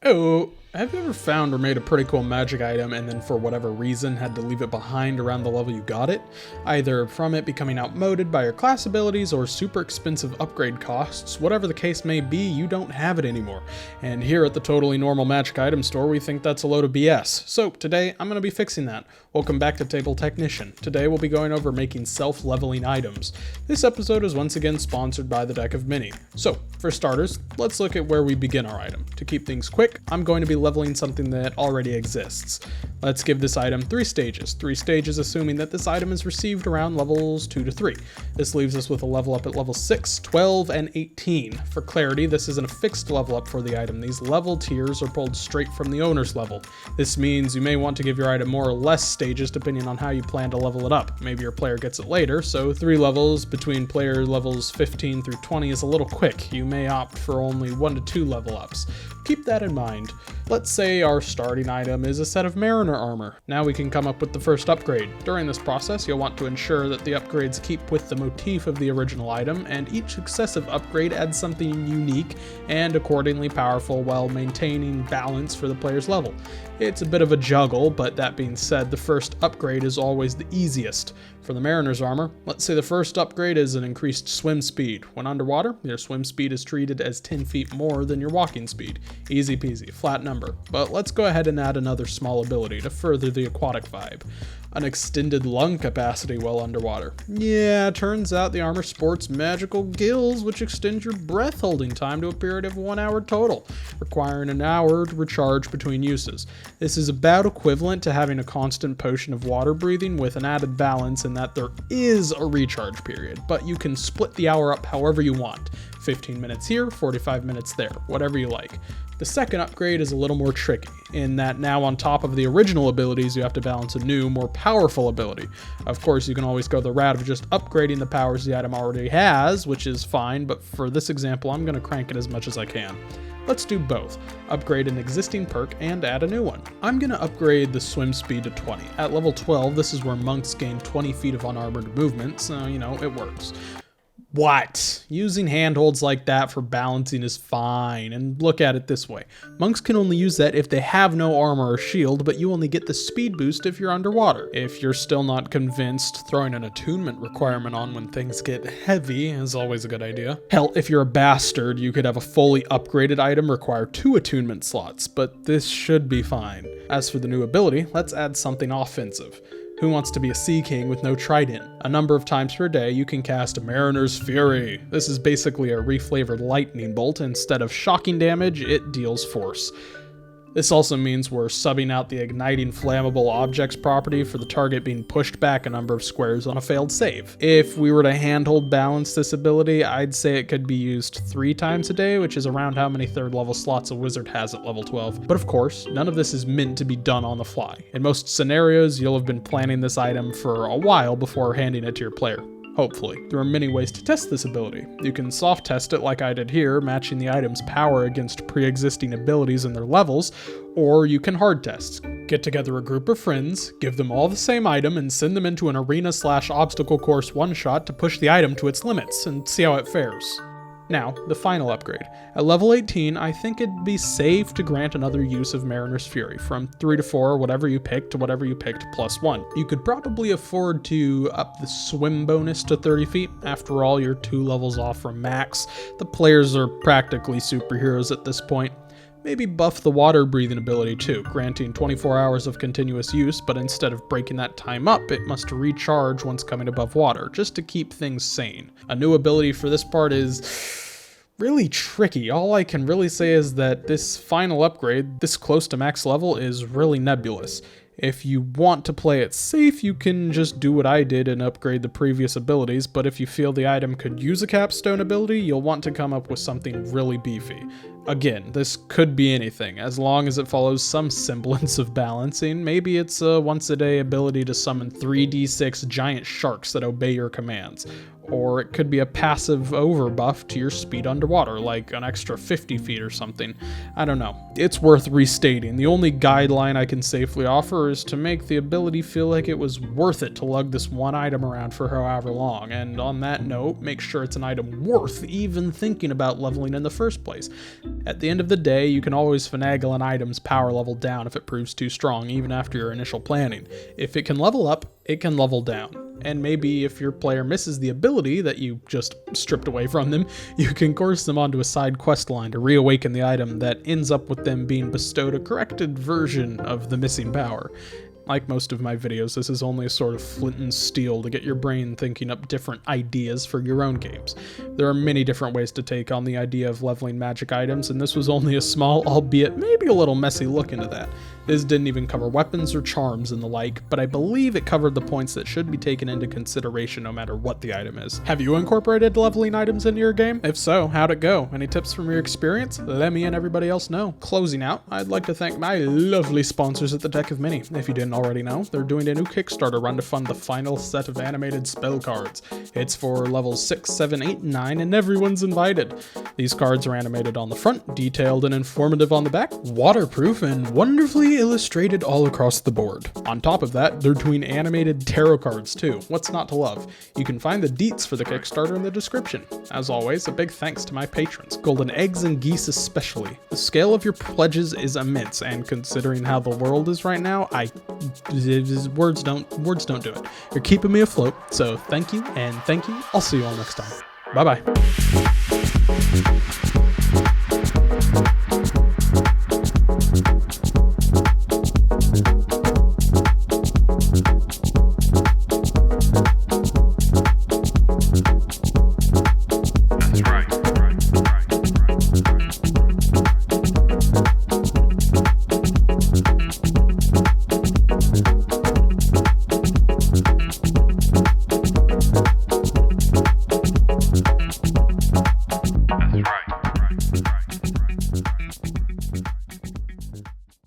Oh, have you ever found or made a pretty cool magic item and then for whatever reason had to leave it behind around the level you got it? Either from it becoming outmoded by your class abilities or super expensive upgrade costs, whatever the case may be, you don't have it anymore. And here at the Totally Normal Magic Item Store, we think that's a load of BS. So today, I'm going to be fixing that. Welcome back to Table Technician. Today we'll be going over making self-leveling items. This episode is once again sponsored by the Deck of Mini. So, for starters, let's look at where we begin our item. To keep things quick, I'm going to be leveling something that already exists. Let's give this item 3 stages. 3 stages assuming that this item is received around levels 2 to 3. This leaves us with a level up at level 6, 12, and 18. For clarity, this isn't a fixed level up for the item. These level tiers are pulled straight from the owner's level. This means you may want to give your item more or less stages depending on how you plan to level it up. Maybe your player gets it later, so 3 levels between player levels 15 through 20 is a little quick. You may opt for only 1 to 2 level ups. Keep that in mind. Let's say our starting item is a set of Mariner armor. Now we can come up with the first upgrade. During this process, you'll want to ensure that the upgrades keep with the motif of the original item, and each successive upgrade adds something unique and accordingly powerful while maintaining balance for the player's level. It's a bit of a juggle, but that being said, the first upgrade is always the easiest. For the Mariner's armor, let's say the first upgrade is an increased swim speed. When underwater, your swim speed is treated as 10 feet more than your walking speed. Easy peasy, flat number. But let's go ahead and add another small ability to further the aquatic vibe. An extended lung capacity while underwater. Yeah, turns out the armor sports magical gills which extend your breath holding time to a period of 1 hour total, requiring an hour to recharge between uses. This is about equivalent to having a constant potion of water breathing with an added balance in that there is a recharge period, but you can split the hour up however you want. 15 minutes here, 45 minutes there, whatever you like. The second upgrade is a little more tricky, in that now on top of the original abilities, you have to balance a new, more powerful ability. Of course, you can always go the route of just upgrading the powers the item already has, which is fine, but for this example, I'm going to crank it as much as I can. Let's do both. Upgrade an existing perk and add a new one. I'm going to upgrade the swim speed to 20. At level 12, this is where monks gain 20 feet of unarmored movement, so, it works. What? Using handholds like that for balancing is fine, and look at it this way. Monks can only use that if they have no armor or shield, but you only get the speed boost if you're underwater. If you're still not convinced, throwing an attunement requirement on when things get heavy is always a good idea. Hell, if you're a bastard, you could have a fully upgraded item require 2 attunement slots, but this should be fine. As for the new ability, let's add something offensive. Who wants to be a Sea King with no trident? A number of times per day, you can cast Mariner's Fury. This is basically a reflavored lightning bolt. Instead of shocking damage, it deals force. This also means we're subbing out the igniting flammable objects property for the target being pushed back a number of squares on a failed save. If we were to handhold balance this ability, I'd say it could be used 3 times a day, which is around how many 3rd level slots a wizard has at level 12. But of course, none of this is meant to be done on the fly. In most scenarios, you'll have been planning this item for a while before handing it to your player. Hopefully. There are many ways to test this ability. You can soft test it like I did here, matching the item's power against pre-existing abilities and their levels, or you can hard test. Get together a group of friends, give them all the same item, and send them into an arena/obstacle course one-shot to push the item to its limits, and see how it fares. Now, the final upgrade. At level 18, I think it'd be safe to grant another use of Mariner's Fury, from 3 to 4, whatever you picked, to whatever you picked plus 1. You could probably afford to up the swim bonus to 30 feet. After all, you're 2 levels off from max. The players are practically superheroes at this point. Maybe buff the water breathing ability too, granting 24 hours of continuous use, but instead of breaking that time up, it must recharge once coming above water, just to keep things sane. A new ability for this part is really tricky. All I can really say is that this final upgrade, this close to max level, is really nebulous. If you want to play it safe, you can just do what I did and upgrade the previous abilities, but if you feel the item could use a capstone ability, you'll want to come up with something really beefy. Again, this could be anything, as long as it follows some semblance of balancing. Maybe it's a once-a-day ability to summon 3d6 giant sharks that obey your commands. or it could be a passive overbuff to your speed underwater, like an extra 50 feet or something. I don't know. It's worth restating. The only guideline I can safely offer is to make the ability feel like it was worth it to lug this one item around for however long, and on that note, make sure it's an item worth even thinking about leveling in the first place. At the end of the day, you can always finagle an item's power level down if it proves too strong, even after your initial planning. If it can level up, it can level down. And maybe if your player misses the ability that you just stripped away from them, you can course them onto a side quest line to reawaken the item that ends up with them being bestowed a corrected version of the missing power. Like most of my videos, this is only a sort of flint and steel to get your brain thinking up different ideas for your own games. There are many different ways to take on the idea of leveling magic items, and this was only a small, albeit maybe a little messy look into that. This didn't even cover weapons or charms and the like, but I believe it covered the points that should be taken into consideration no matter what the item is. Have you incorporated leveling items into your game? If so, how'd it go? Any tips from your experience? Let me and everybody else know. Closing out, I'd like to thank my lovely sponsors at the Deck of Mini. If you didn't already know, they're doing a new Kickstarter run to fund the final set of animated spell cards. It's for levels 6, 7, 8, and 9, and everyone's invited. These cards are animated on the front, detailed and informative on the back, waterproof, and wonderfully illustrated all across the board. On top of that, they're doing animated tarot cards too. What's not to love? You can find the deets for the Kickstarter in the description. As always, a big thanks to my patrons, Golden Eggs and Geese especially. The scale of your pledges is immense, and considering how the world is right now, words don't do it. You're keeping me afloat, so thank you, and thank you. I'll see you all next time. Bye bye.